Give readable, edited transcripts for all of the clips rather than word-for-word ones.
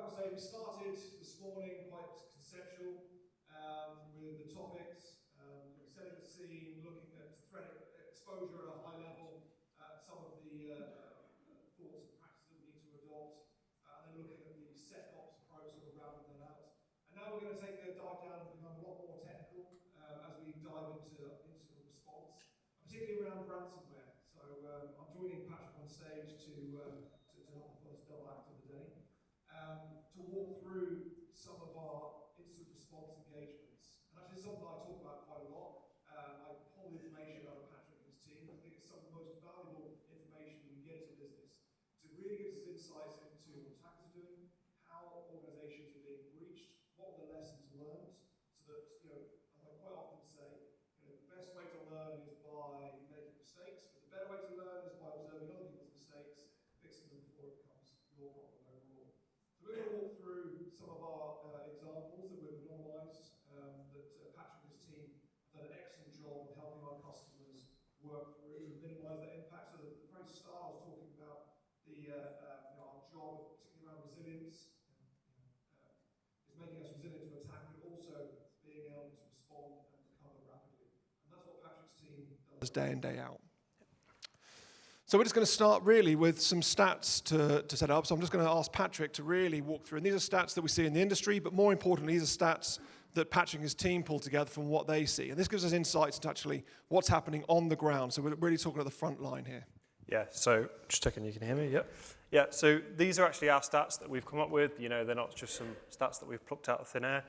I say we started this morning quite conceptual with the topics, setting the scene, looking at threat exposure at a high level, some of the thoughts and practices that we need to adopt, and then looking at the SecOps approach, sort of rounding that out. And now we're going to take a dive down and become a lot more technical as we dive into incident response, particularly around ransomware. So I'm joining Patrick on stage to have the first double act of the day, to walk through some of our incident response engagements. And actually, something I talk about quite a lot. I pull the information out of Patrick and his team. I think it's some of the most valuable information we can get as a business. Because it really gives us insights into what attackers are doing, how organizations are being breached, what are the lessons learned, so that, as I quite often say, the best way to learn is by making mistakes, but the better way to learn is by observing other people's mistakes, fixing them before it becomes your problem overall. So we're going to walk through some of our examples that we've anonymized, that Patrick and his team have done an excellent job of helping our customers work through and minimize that impact. So the very start I was talking about our job, particularly around resilience, is making us resilient to attack, but also being able to respond and recover rapidly. And that's what Patrick's team does day in, day out. So we're just going to start really with some stats to set up. So I'm just going to ask Patrick to really walk through. And these are stats that we see in the industry, but more importantly, these are stats that Patrick and his team pull together from what they see. And this gives us insights into actually what's happening on the ground. So we're really talking at the front line here. Yeah, so just checking you can hear me, yeah. So these are actually our stats that we've come up with. They're not just some stats that we've plucked out of thin air.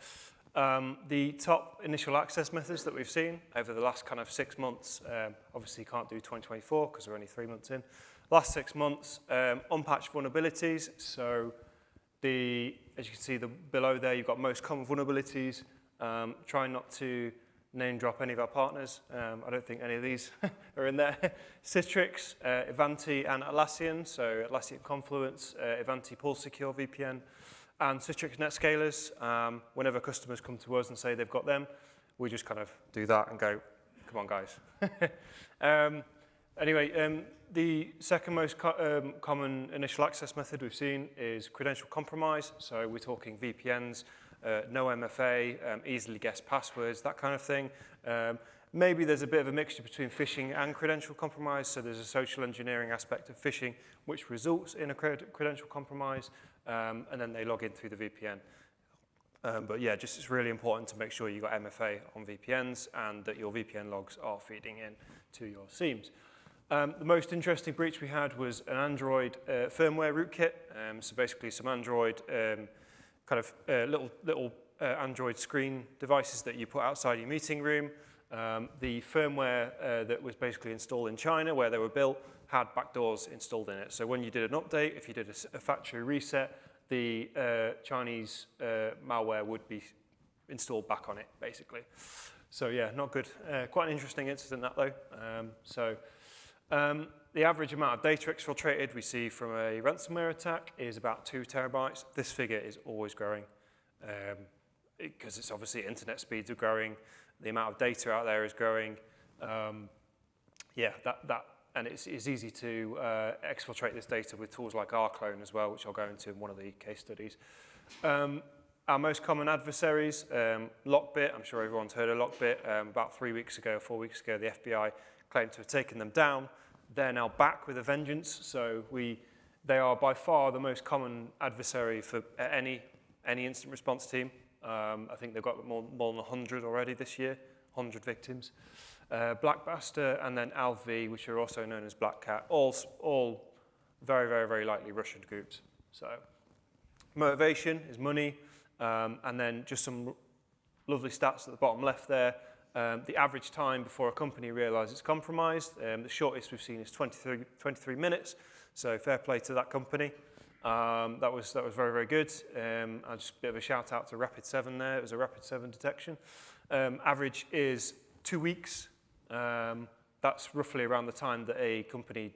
The top initial access methods that we've seen over the last kind of 6 months, obviously you can't do 2024 because we're only 3 months in. Last 6 months, unpatched vulnerabilities. So as you can see below there, you've got most common vulnerabilities. Trying not to name drop any of our partners. I don't think any of these are in there. Citrix, Ivanti, and Atlassian. So Atlassian Confluence, Ivanti Pulse Secure VPN, and Citrix NetScalers. Whenever customers come to us and say they've got them, we just kind of do that and go, come on, guys. Anyway, the second most common initial access method we've seen is credential compromise. So we're talking VPNs, no MFA, easily guessed passwords, that kind of thing. Maybe there's a bit of a mixture between phishing and credential compromise, so there's a social engineering aspect of phishing which results in a credential compromise, and then they log in through the VPN. But yeah, just it's really important to make sure you've got MFA on VPNs and that your VPN logs are feeding in to your SIEMs. The most interesting breach we had was an Android firmware rootkit. So basically some Android little Android screen devices that you put outside your meeting room. The firmware that was basically installed in China, where they were built, had backdoors installed in it. So when you did an update, if you did a factory reset, the Chinese malware would be installed back on it, basically. So yeah, not good. Quite an interesting incident, that though. The average amount of data exfiltrated we see from a ransomware attack is about 2 terabytes. This figure is always growing because it's obviously internet speeds are growing, the amount of data out there is growing. And it's easy to exfiltrate this data with tools like rclone as well, which I'll go into in one of the case studies. Our most common adversaries, Lockbit. I'm sure everyone's heard of Lockbit. About 4 weeks ago, the FBI claimed to have taken them down. They're now back with a vengeance. So they are by far the most common adversary for any instant response team. I think they've got more than 100 already this year, 100 victims. Blackbuster and then Alv, which are also known as Black Cat, all very, very, very likely Russian groups. So motivation is money, and then just some lovely stats at the bottom left there. The average time before a company realizes it's compromised, the shortest we've seen is 23 minutes, so fair play to that company. That was very, very good. I'll just a bit of a shout out to Rapid7 there. It was a Rapid7 detection. Average is 2 weeks. That's roughly around the time that a company,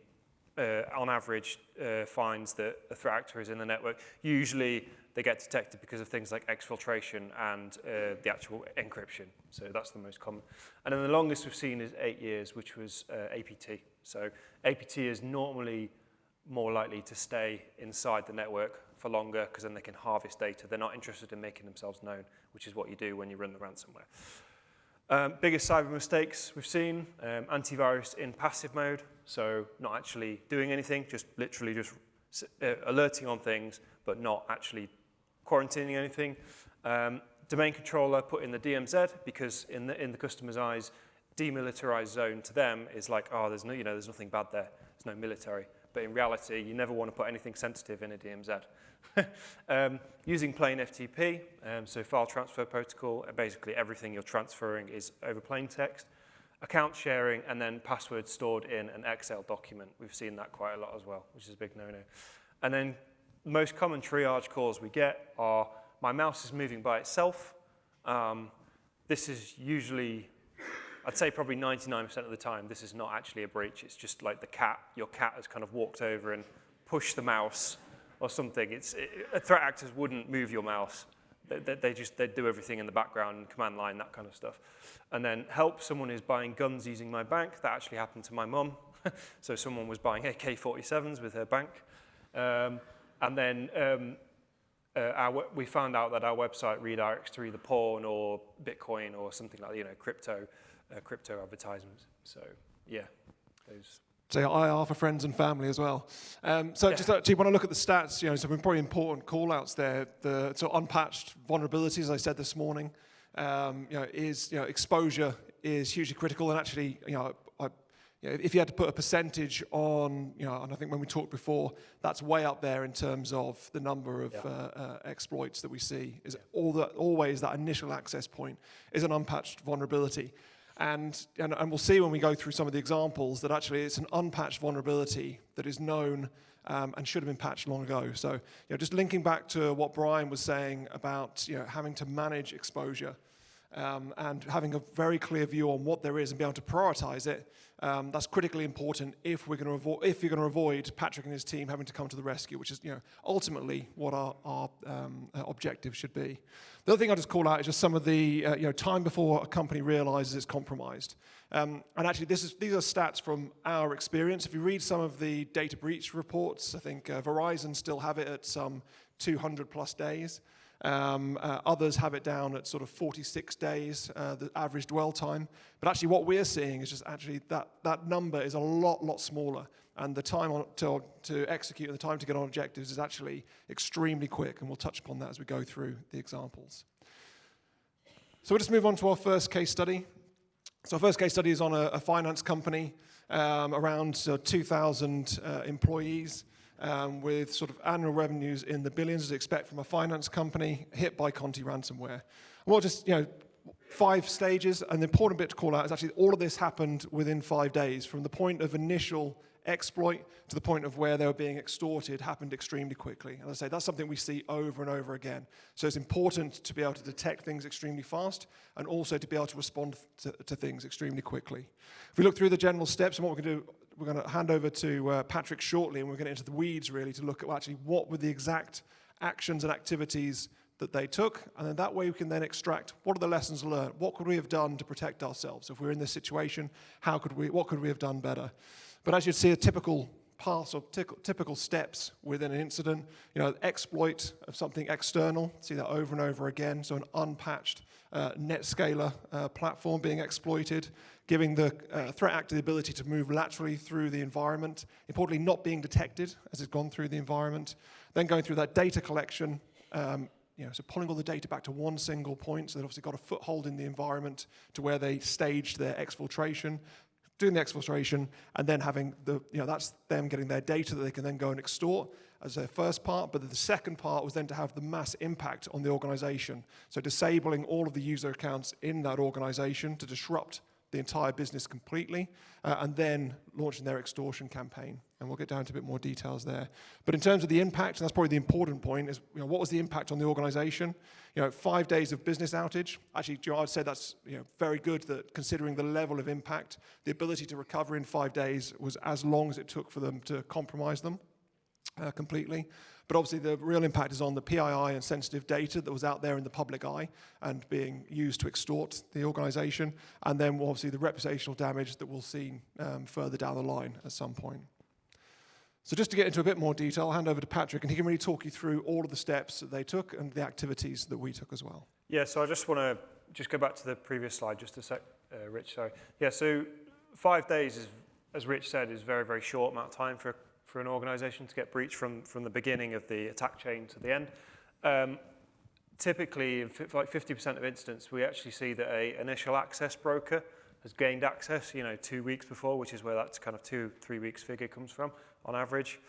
on average, finds that a threat actor is in the network. Usually, they get detected because of things like exfiltration and the actual encryption. So that's the most common. And then the longest we've seen is 8 years, which was APT. So APT is normally more likely to stay inside the network for longer because then they can harvest data. They're not interested in making themselves known, which is what you do when you run the ransomware. Biggest cyber mistakes we've seen, antivirus in passive mode, so not actually doing anything, just literally just alerting on things, but not actually quarantining anything. Domain controller put in the DMZ because in the customer's eyes, demilitarized zone to them is like, oh, there's nothing bad there. There's no military. But in reality, you never want to put anything sensitive in a DMZ. Using plain FTP, so file transfer protocol, basically everything you're transferring is over plain text. Account sharing, and then passwords stored in an Excel document. We've seen that quite a lot as well, which is a big no-no. And then most common triage calls we get are, my mouse is moving by itself. This is usually, I'd say probably 99% of the time, this is not actually a breach. It's just like your cat has kind of walked over and pushed the mouse or something. Threat actors wouldn't move your mouse. They do everything in the background, command line, that kind of stuff. And then help, someone is buying guns using my bank. That actually happened to my mum. So someone was buying AK-47s with her bank. And then we found out that our website redirects to either porn or Bitcoin or something like, crypto advertisements. So yeah, those. So IR for friends and family as well. Just actually want to look at the stats, some probably important call-outs there. The unpatched vulnerabilities, as I said this morning, exposure is hugely critical. And actually, if you had to put a percentage on, and I think when we talked before, that's way up there in terms of the number of exploits that we see. Is always that initial access point is an unpatched vulnerability. And we'll see when we go through some of the examples that actually it's an unpatched vulnerability that is known and should have been patched long ago. So just linking back to what Brian was saying about having to manage exposure and having a very clear view on what there is and be able to prioritize it, that's critically important if you're going to avoid Patrick and his team having to come to the rescue, which is ultimately what our objective should be. The other thing I'll just call out is just some of the time before a company realizes it's compromised. And actually, these are stats from our experience. If you read some of the data breach reports, I think Verizon still have it at some 200 plus days. Others have it down at sort of 46 days, the average dwell time. But actually what we're seeing is just actually that number is a lot smaller. And the time to execute and the time to get on objectives is actually extremely quick. And we'll touch upon that as we go through the examples. So we'll just move on to our first case study. So our first case study is on a finance company, around 2,000 employees. With sort of annual revenues in the billions, as you expect from a finance company, hit by Conti ransomware. Well, just 5 stages, and the important bit to call out is actually all of this happened within 5 days. From the point of initial exploit to the point of where they were being extorted happened extremely quickly. And as I say, that's something we see over and over again. So it's important to be able to detect things extremely fast and also to be able to respond to things extremely quickly. If we look through the general steps and what we're going to do, we're going to hand over to Patrick shortly, and we're going to get into the weeds really to look at actually what were the exact actions and activities that they took, and then that way we can then extract what are the lessons learned, what could we have done to protect ourselves if we're in this situation, what could we have done better. But as you'd see, a typical paths or typical steps within an incident, exploit of something external, see that over and over again, so an unpatched NetScaler platform being exploited, giving the threat actor the ability to move laterally through the environment, importantly not being detected as it's gone through the environment, then going through that data collection, so pulling all the data back to one single point, so they've obviously got a foothold in the environment to where they staged their exfiltration, doing the exfiltration, and then having that's them getting their data that they can then go and extort as their first part, but the second part was then to have the mass impact on the organization. So disabling all of the user accounts in that organization to disrupt the entire business completely, and then launching their extortion campaign. And we'll get down to a bit more details there. But in terms of the impact, and that's probably the important point, is what was the impact on the organization? 5 days of business outage. Actually, I'd say that's very good that considering the level of impact, the ability to recover in 5 days was as long as it took for them to compromise them completely. But obviously the real impact is on the PII and sensitive data that was out there in the public eye and being used to extort the organization. And then obviously the reputational damage that we'll see further down the line at some point. So just to get into a bit more detail, I'll hand over to Patrick, and he can really talk you through all of the steps that they took and the activities that we took as well. Yeah, so I just want to just go back to the previous slide just a sec, Rich, sorry. Yeah, so 5 days, is, as Rich said, is a very, very short amount of time for an organization to get breached from the beginning of the attack chain to the end. Typically, in like 50% of incidents, we actually see that an initial access broker has gained access, 2 weeks before, which is where that kind of 2-3 weeks figure comes from on average.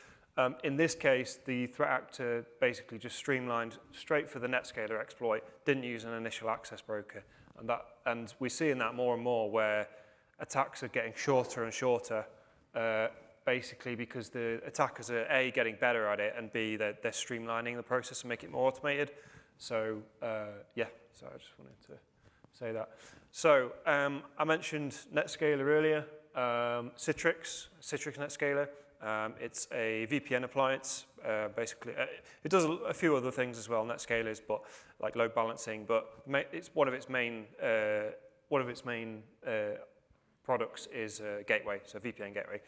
In this case, the threat actor basically just streamlined straight for the Netscaler exploit, didn't use an initial access broker. And we're seeing that more and more where attacks are getting shorter and shorter, basically because the attackers are A, getting better at it, and B, they're streamlining the process and make it more automated. So yeah, so I just wanted to say that. So I mentioned Netscaler earlier, Citrix Netscaler. It's a VPN appliance, basically. It does a few other things as well, Netscalers, but like load balancing. But it's one of its main products is a gateway, so VPN gateway.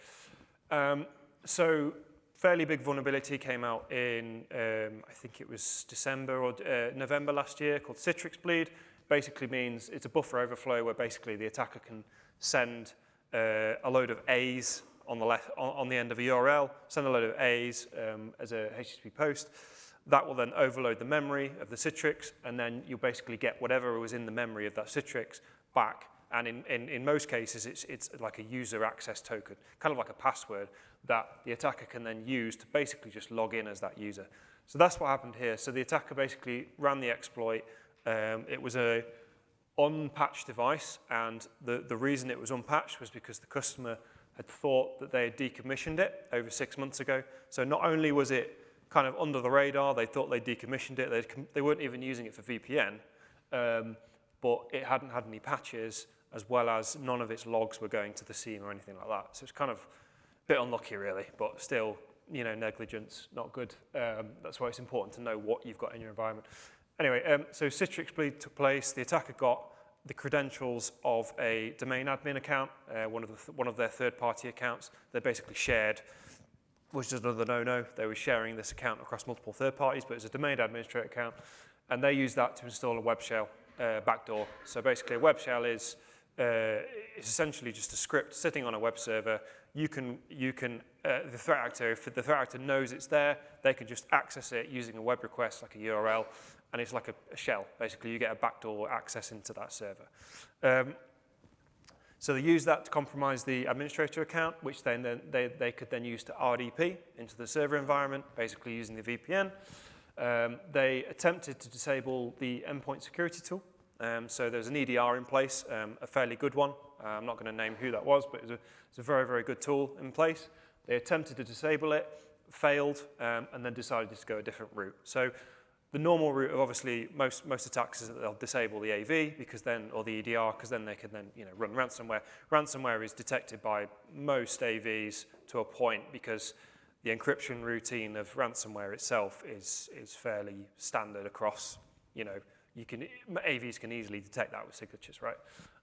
So fairly big vulnerability came out in I think it was December or November last year, called Citrix Bleed. Basically means it's a buffer overflow where basically the attacker can send a load of A's on the end of a URL, send a load of A's as a HTTP post. That will then overload the memory of the Citrix, and then you'll basically get whatever was in the memory of that Citrix back. And in most cases, it's like a user access token, kind of like a password that the attacker can then use to basically just log in as that user. So that's what happened here. So the attacker basically ran the exploit. It was a unpatched device, and the reason it was unpatched was because the customer had thought that they had decommissioned it over 6 months ago. So not only was it kind of under the radar, they thought they decommissioned it, they weren't even using it for VPN, but it hadn't had any patches, as well as none of its logs were going to the scene or anything like that. So it's kind of a bit unlucky, really, but still, negligence, not good. That's why it's important to know what you've got in your environment. Anyway, so Citrix Bleed took place. The attacker got the credentials of a domain admin account, one of their third-party accounts. They basically shared, which is another no-no. They were sharing this account across multiple third parties, but it's a domain administrator account, and they used that to install a web shell backdoor. So basically, a web shell is essentially just a script sitting on a web server. The threat actor, if the threat actor knows it's there, they can just access it using a web request, like a URL, and it's like a shell. Basically, you get a backdoor access into that server. So they use that to compromise the administrator account, which then they could then use to RDP into the server environment, basically using the VPN. They attempted to disable the endpoint security tool. So there's an EDR in place, a fairly good one. I'm not going to name who that was, but it's a very, very good tool in place. They attempted to disable it, failed, and then decided to go a different route. So the normal route of obviously most attacks is that they'll disable the AV or the EDR, because then they can then run ransomware. Ransomware is detected by most AVs to a point because the encryption routine of ransomware itself is fairly standard across. AVs can easily detect that with signatures, right?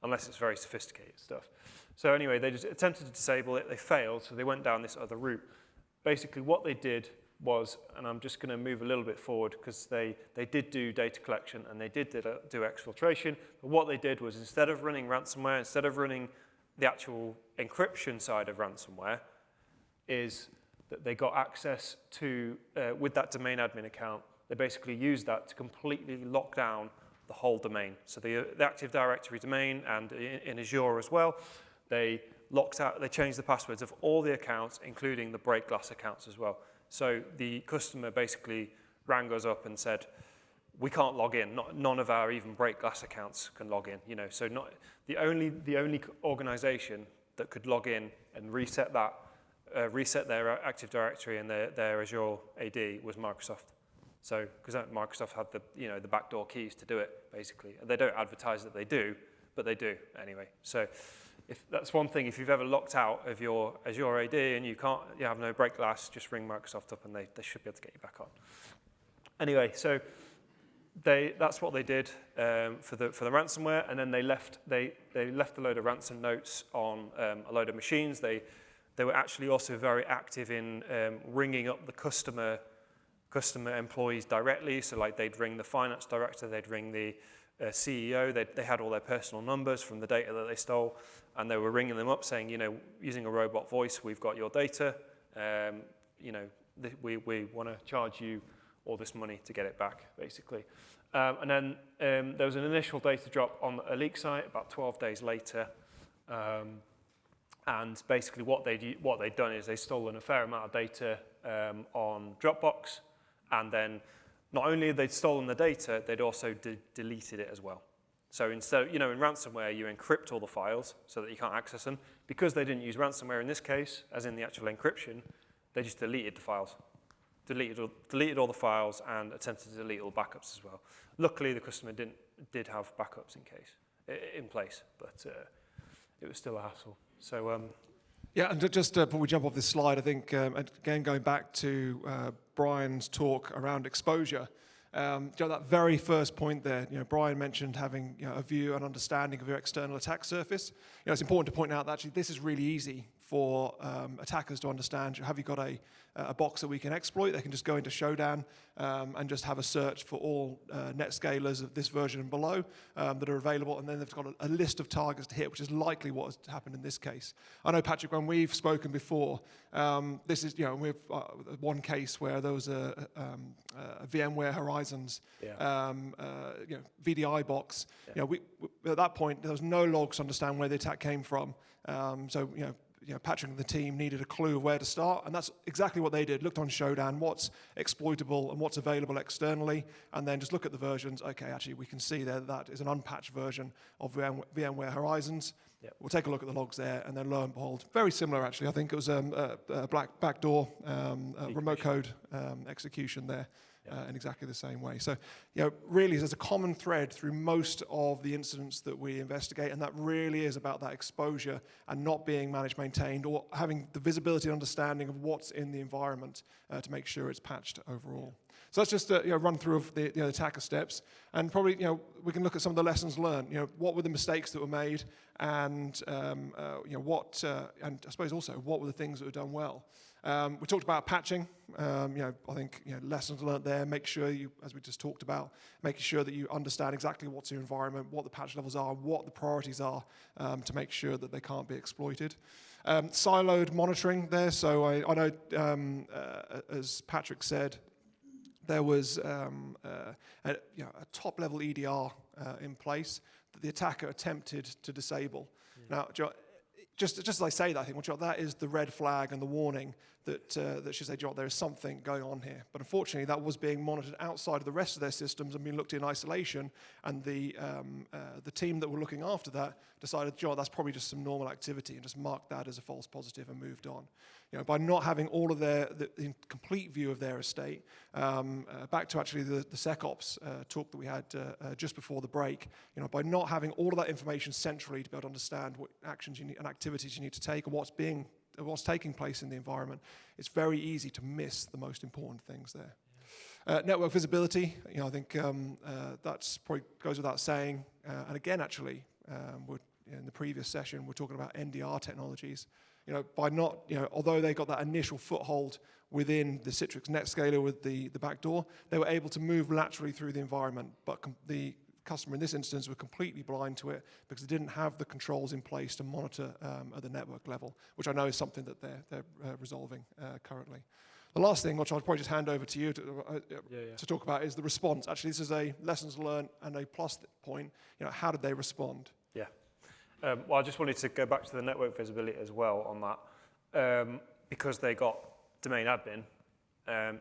Unless it's very sophisticated stuff. So anyway, they just attempted to disable it. They failed, so they went down this other route. Basically, what they did was, and I'm just going to move a little bit forward because they did do data collection and they did do exfiltration. But what they did was, instead of running ransomware, instead of running the actual encryption side of ransomware, is that they got access to, with that domain admin account, they basically used that to completely lock down the whole domain. So the Active Directory domain, and in Azure as well, they changed the passwords of all the accounts, including the break glass accounts as well. So the customer basically rang us up and said, we can't log in. None of our even break glass accounts can log in. So not the only organization that could log in and reset their Active Directory and their Azure AD was Microsoft. So because Microsoft had the backdoor keys to do it, basically. They don't advertise that they do, but they do anyway. So if that's one thing, if you've ever locked out of your Azure AD and you have no break glass, just ring Microsoft up and they should be able to get you back on. Anyway, so that's what they did for the ransomware, and then they left a load of ransom notes on a load of machines. They they were actually also very active in ringing up the customer employees directly. So like they'd ring the finance director, they'd ring the CEO, they had all their personal numbers from the data that they stole, and they were ringing them up saying, you know, using a robot voice, we've got your data, you know, we want to charge you all this money to get it back, basically. And then there was an initial data drop on a leak site about 12 days later. And basically what they'd done is they'd stolen a fair amount of data on Dropbox, and then not only had they stolen the data, they'd also deleted it as well. So instead, you know, in ransomware, you encrypt all the files so that you can't access them. Because they didn't use ransomware in this case, as in the actual encryption, they just deleted the files. Deleted all the files and attempted to delete all backups as well. Luckily, the customer did have backups in place, but it was still a hassle. So yeah, and just before we jump off this slide, I think again going back to Brian's talk around exposure. That very first point there, you know, Brian mentioned having, you know, a view and understanding of your external attack surface. You know, it's important to point out that actually this is really easy for attackers to understand. Have you got a box that we can exploit? They can just go into Showdown and just have a search for all NetScalers of this version and below that are available, and then they've got a list of targets to hit, which is likely what has happened in this case. I know, Patrick, when we've spoken before, this is, you know, we've one case where there was a VMware Horizons, you know, VDI box. Yeah. You know, we at that point there was no logs to understand where the attack came from. So you know, Patrick and the team needed a clue of where to start, and that's exactly what they did. Looked on Showdown, what's exploitable and what's available externally, and then just look at the versions. Okay, actually, we can see there that is an unpatched version of VMware Horizons. Yep. We'll take a look at the logs there, and then lo and behold, very similar actually. I think it was a backdoor remote code execution there. In exactly the same way. So, you know, really there's a common thread through most of the incidents that we investigate, and that really is about that exposure and not being managed, maintained, or having the visibility and understanding of what's in the environment to make sure it's patched overall. So that's just a run through of the attacker steps, and probably, you know, we can look at some of the lessons learned. You know, what were the mistakes that were made, and you know, what, and I suppose also what were the things that were done well. We talked about patching. You know, I think, you know, lessons learned there. Make sure you, as we just talked about, making sure that you understand exactly what's in your environment, what the patch levels are, what the priorities are, to make sure that they can't be exploited. Siloed monitoring there. So I know, as Patrick said, there was a top-level EDR in place that the attacker attempted to disable. Now, just as I say that, I think that is the red flag and the warning that should say, there is something going on here. But unfortunately, that was being monitored outside of the rest of their systems and being looked in isolation. And the team that were looking after that decided, that's probably just some normal activity, and just marked that as a false positive and moved on. You know, by not having all of the complete view of their estate, back to actually the SecOps talk that we had just before the break. You know, by not having all of that information centrally to be able to understand what actions you need and activities you need to take, and what's taking place in the environment, it's very easy to miss the most important things there. Network visibility, you know, I think that's probably goes without saying. And again, actually, in the previous session, we're talking about NDR technologies. You know, by not, you know, although they got that initial foothold within the Citrix NetScaler with the backdoor, they were able to move laterally through the environment, but the customer in this instance were completely blind to it because they didn't have the controls in place to monitor at the network level, which I know is something that they're resolving currently. The last thing, which I'll probably just hand over to you to talk about, is the response. Actually, this is a lessons learned and a plus point. You know, how did they respond? Yeah. Well, I just wanted to go back to the network visibility as well on that, because they got domain admin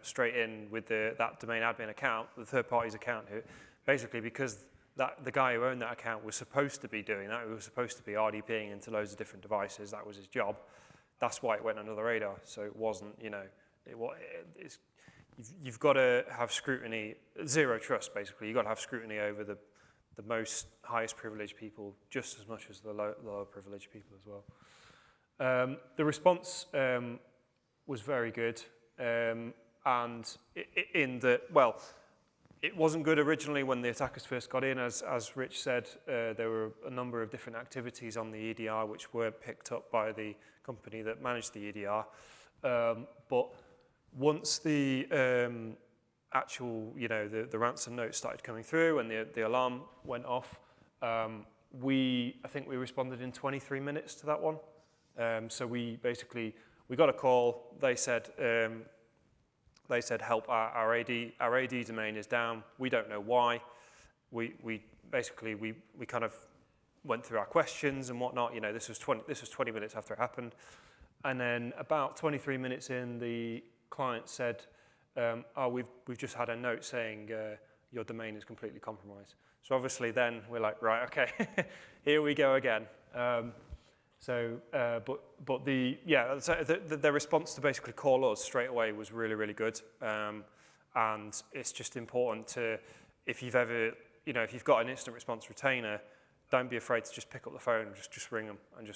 straight in with that domain admin account, the third party's account, who basically, because the guy who owned that account was supposed to be doing that, he was supposed to be RDPing into loads of different devices, that was his job. That's why it went under the radar. So it wasn't, you know, you've got to have scrutiny, zero trust basically. You've got to have scrutiny over the most highest privileged people just as much as the lower privileged people as well. The response was very good, and in that, well, it wasn't good originally when the attackers first got in. As Rich said, there were a number of different activities on the EDR which weren't picked up by the company that managed the EDR. But once the actual, the ransom note started coming through and the alarm went off, I think we responded in 23 minutes to that one. So we got a call. They said help, our AD domain is down. We don't know why. We kind of went through our questions and whatnot. This was 20 minutes after it happened. And then about 23 minutes in, the client said, we've just had a note saying your domain is completely compromised. So obviously then we're like, right, okay, here we go again. But their response to basically call us straight away was really, really good. And it's just important to, if you've got an instant response retainer, don't be afraid to just pick up the phone and just ring them and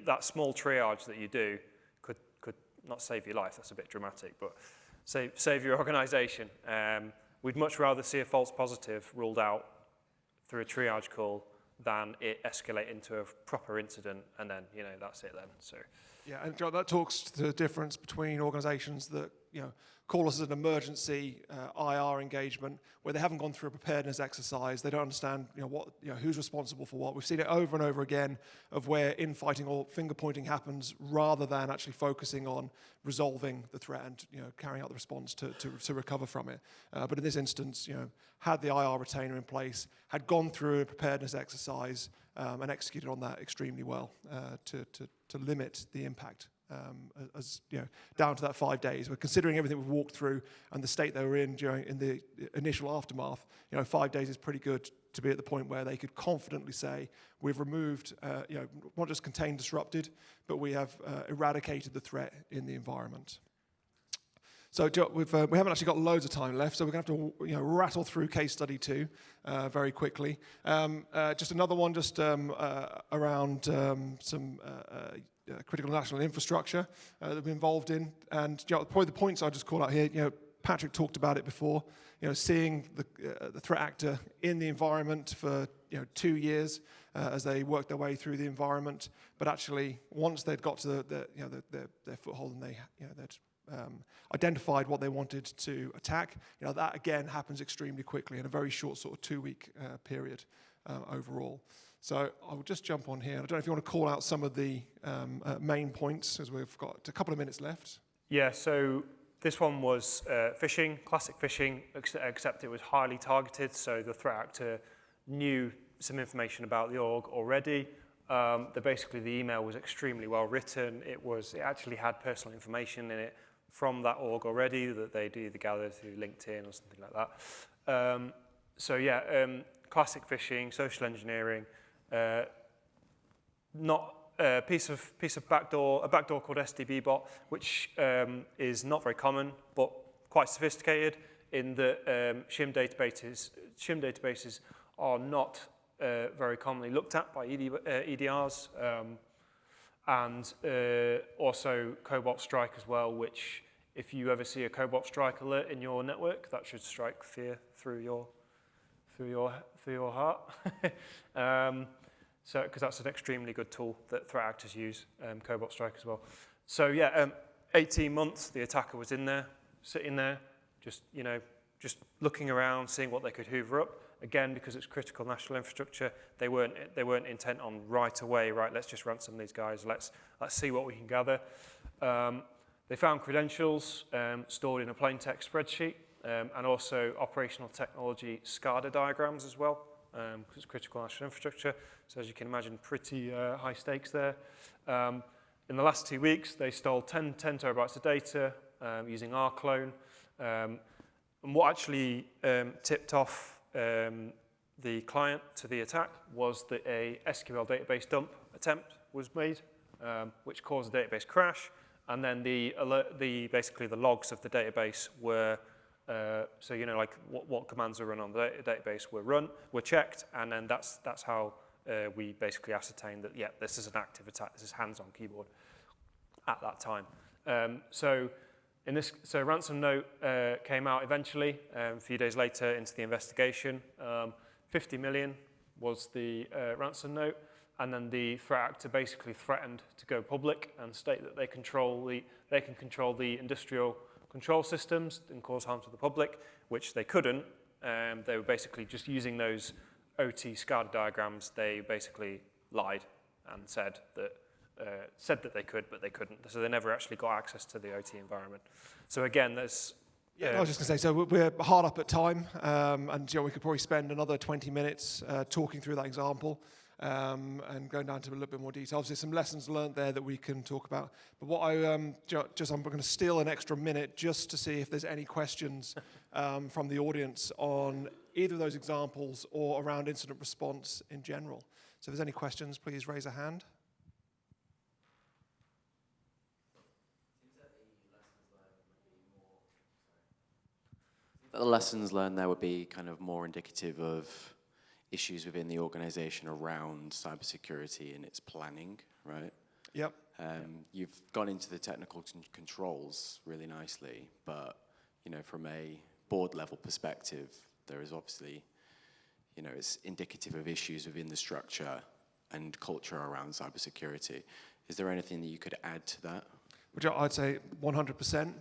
that small triage that you do could not save your life. That's a bit dramatic, but save your organization. We'd much rather see a false positive ruled out through a triage call than it escalate into a proper incident, and then, that's it then. So. Yeah, and that talks to the difference between organizations that, call us as an emergency IR engagement, where they haven't gone through a preparedness exercise, they don't understand, who's responsible for what. We've seen it over and over again of where infighting or finger pointing happens rather than actually focusing on resolving the threat and, carrying out the response to recover from it. But in this instance, had the IR retainer in place, had gone through a preparedness exercise and executed on that extremely well to limit the impact. Down to that 5 days. We're considering everything we've walked through and the state they were in the initial aftermath. 5 days is pretty good to be at the point where they could confidently say we've removed, not just contained, disrupted, but we have eradicated the threat in the environment. So we haven't actually got loads of time left, so we're going to have to rattle through case study 2 very quickly. Just another one, around some critical national infrastructure that we're involved in, and probably the points I just call out here. Patrick talked about it before. Seeing the threat actor in the environment for 2 years as they worked their way through the environment, but actually once they'd got to their foothold and they'd identified what they wanted to attack, that again happens extremely quickly in a very short sort of 2-week period overall. So I will just jump on here. I don't know if you want to call out some of the main points as we've got a couple of minutes left. Yeah, so this one was phishing, classic phishing, except it was highly targeted. So the threat actor knew some information about the org already. The email was extremely well written. It actually had personal information in it from that org already that they'd either gathered through LinkedIn or something like that. Classic phishing, social engineering, not a piece of backdoor, a backdoor called SDB bot, which is not very common but quite sophisticated in that shim databases are not very commonly looked at by EDRs. And also Cobalt Strike as well, which if you ever see a Cobalt Strike alert in your network, that should strike fear through your heart. Because that's an extremely good tool that threat actors use, Cobalt Strike as well. So 18 months the attacker was in there, sitting there, just looking around, seeing what they could hoover up. Again, because it's critical national infrastructure, they weren't intent on right away, right, let's just ransom these guys, let's see what we can gather. They found credentials stored in a plain text spreadsheet, and also operational technology SCADA diagrams as well, because it's critical national infrastructure. So as you can imagine, pretty high stakes there. In the last 2 weeks, they stole 10 terabytes of data using our clone. And what actually tipped off the client to the attack was that a SQL database dump attempt was made, which caused a database crash, and then basically the logs of the database were like what commands are run on the database were checked, and then that's how we basically ascertained that this is an active attack, this is hands-on keyboard at that time. So So ransom note came out eventually, a few days later into the investigation. 50 million was the ransom note, and then the threat actor basically threatened to go public and state that they can control the industrial control systems and cause harm to the public, which they couldn't. They were basically just using those OT SCADA diagrams. They basically lied and said that they could, but they couldn't. So they never actually got access to the OT environment. So again, there's... Yeah, I was just going to say, so we're hard up at time, and we could probably spend another 20 minutes talking through that example and going down to a little bit more detail. Obviously, some lessons learned there that we can talk about. But what I'm going to steal an extra minute just to see if there's any questions from the audience on either of those examples or around incident response in general. So if there's any questions, please raise a hand. The lessons learned there would be kind of more indicative of issues within the organization around cybersecurity and its planning, right? Yep. You've gone into the technical controls really nicely, but from a board level perspective, there is obviously, it's indicative of issues within the structure and culture around cybersecurity. Is there anything that you could add to that? Which I'd say 100%.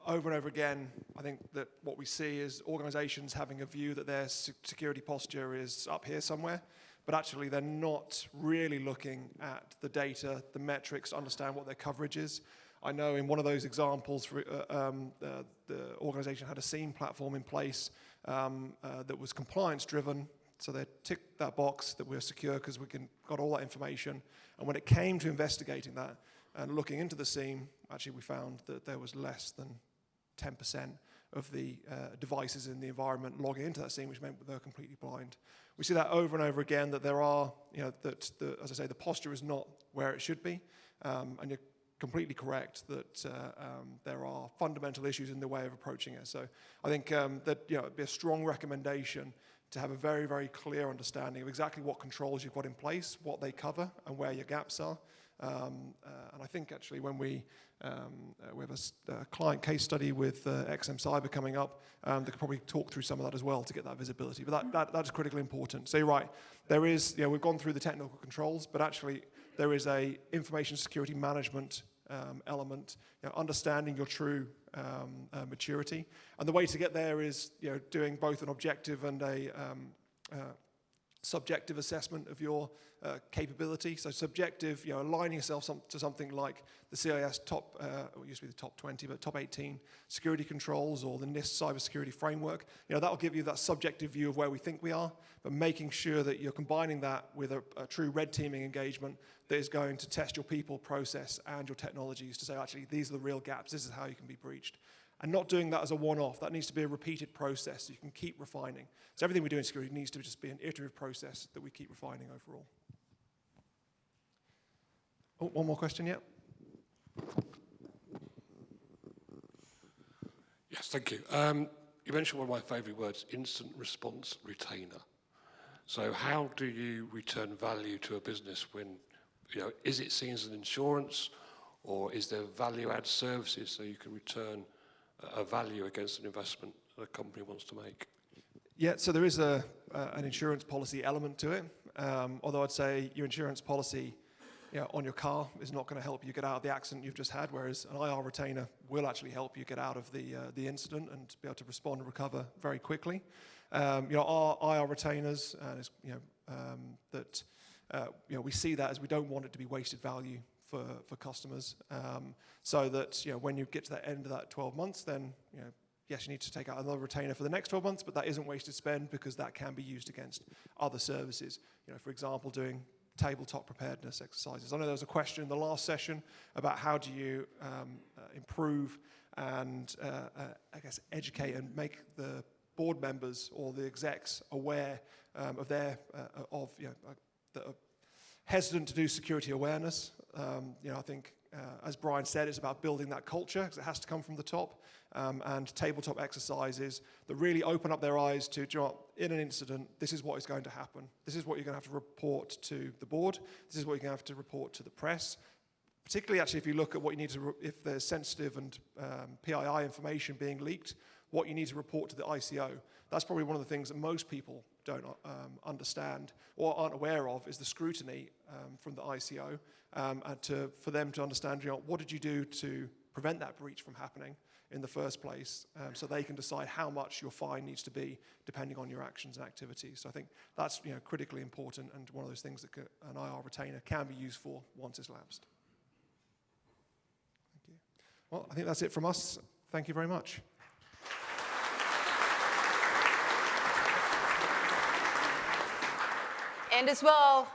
Over and over again, I think that what we see is organizations having a view that their security posture is up here somewhere, but actually they're not really looking at the data, the metrics, to understand what their coverage is. I know in one of those examples, the organization had a SIEM platform in place that was compliance driven, so they ticked that box that we're secure because we got all that information. And when it came to investigating that and looking into the SIEM, actually we found that there was less than 10% of the devices in the environment logging into that SIEM, which meant that they're completely blind. We see that over and over again, that there are, as I say, the posture is not where it should be, and you're completely correct that there are fundamental issues in the way of approaching it. So I think that it'd be a strong recommendation to have a very, very clear understanding of exactly what controls you've got in place, what they cover, and where your gaps are. And I think actually when we have a client case study with XM Cyber coming up, they could probably talk through some of that as well to get that visibility. But that is critically important. So you're right, there is, we've gone through the technical controls, but actually there is a information security management element, understanding your true maturity. And the way to get there is doing both an objective and a subjective assessment of your capability. So subjective, aligning yourself to something like the CIS top, it used to be the top 20, but top 18 security controls or the NIST cybersecurity framework. That will give you that subjective view of where we think we are, but making sure that you're combining that with a true red teaming engagement that is going to test your people, process, and your technologies to say, actually, these are the real gaps. This is how you can be breached. And not doing that as a one-off. That needs to be a repeated process so you can keep refining. So everything we do in security needs to just be an iterative process that we keep refining overall. Oh, one more question, yeah? Yes, thank you. You mentioned one of my favourite words, instant response retainer. So how do you return value to a business when, is it seen as an insurance, or is there value-add services so you can return a value against an investment that a company wants to make? Yeah, so there is an insurance policy element to it, although I'd say your insurance policy on your car is not going to help you get out of the accident you've just had, whereas an IR retainer will actually help you get out of the incident and be able to respond and recover very quickly. Our IR retainers, we see that as we don't want it to be wasted value for customers, so that when you get to the end of that 12 months, then yes, you need to take out another retainer for the next 12 months, but that isn't wasted spend because that can be used against other services. For example, doing tabletop preparedness exercises. I know there was a question in the last session about how do you improve and I guess educate and make the board members or the execs aware of their that are hesitant to do security awareness. I think, as Brian said, it's about building that culture because it has to come from the top, and tabletop exercises that really open up their eyes to, in an incident, this is what is going to happen. This is what you're going to have to report to the board. This is what you're going to have to report to the press, particularly actually if you look at what you need to, if there's sensitive and PII information being leaked, what you need to report to the ICO. That's probably one of the things that most people don't understand or aren't aware of, is the scrutiny from the ICO, and for them to understand, what did you do to prevent that breach from happening in the first place, so they can decide how much your fine needs to be depending on your actions and activities. So I think that's critically important, and one of those things that an IR retainer can be used for once it's lapsed. Thank you. Well, I think that's it from us. Thank you very much. And as well,